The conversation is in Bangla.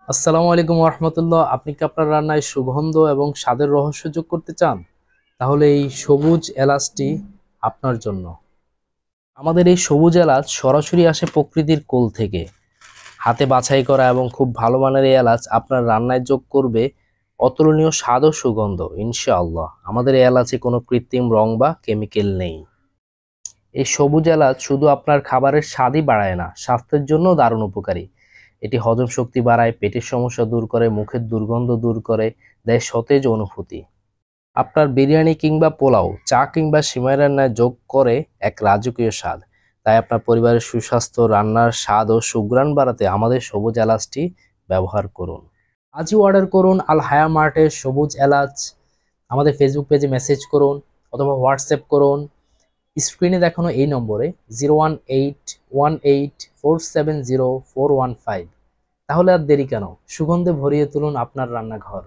আসসালামু আলাইকুম রহমতুল্লাহ। আপনি কি আপনার রান্নায় সুগন্ধ এবং স্বাদের রহস্য যোগ করতে চান? তাহলে এই সবুজ এলাচটি আপনার জন্য। আমাদের এই সবুজ এলাচ সরাসরি আসে প্রকৃতির কোল থেকে। হাতে বাছাই করা এবং খুব ভালো মানের এই এলাচ আপনার রান্নায় যোগ করবে অতুলনীয় স্বাদ ও সুগন্ধ ইনশাআল্লাহ। আমাদের এই এলাচে কোনো কৃত্রিম রং বা কেমিক্যাল নেই। এই সবুজ এলাচ শুধু আপনার খাবারের স্বাদই বাড়ায় না, স্বাস্থ্যের জন্য দারুণ উপকারী। এটি হজম শক্তি বাড়ায়, পেটের সমস্যা দূর করে, মুখের দুর্গন্ধ দূর করে, দেয় সতেজ অনুভূতি। আপনার বিরিয়ানি কিংবা পোলাও, চা কিংবা সিমাই রান্নায় যোগ করে এক রাজকীয় স্বাদ। তাই আপনার পরিবারের সুস্বাস্থ্য, রান্নার স্বাদ ও সুঘ্রাণ বাড়াতে আমাদের সবুজ এলাচটি ব্যবহার করুন। আজই অর্ডার করুন আল হায়া মার্টের সবুজ এলাচ। আমাদের ফেসবুক পেজে মেসেজ করুন অথবা হোয়াটসঅ্যাপ করুন স্ক্রিনে দেখানো এই নম্বরে 01818470415। তাহলে আর দেরি কেন, সুগন্ধে ভরিয়ে তুলুন আপনার রান্নাঘর।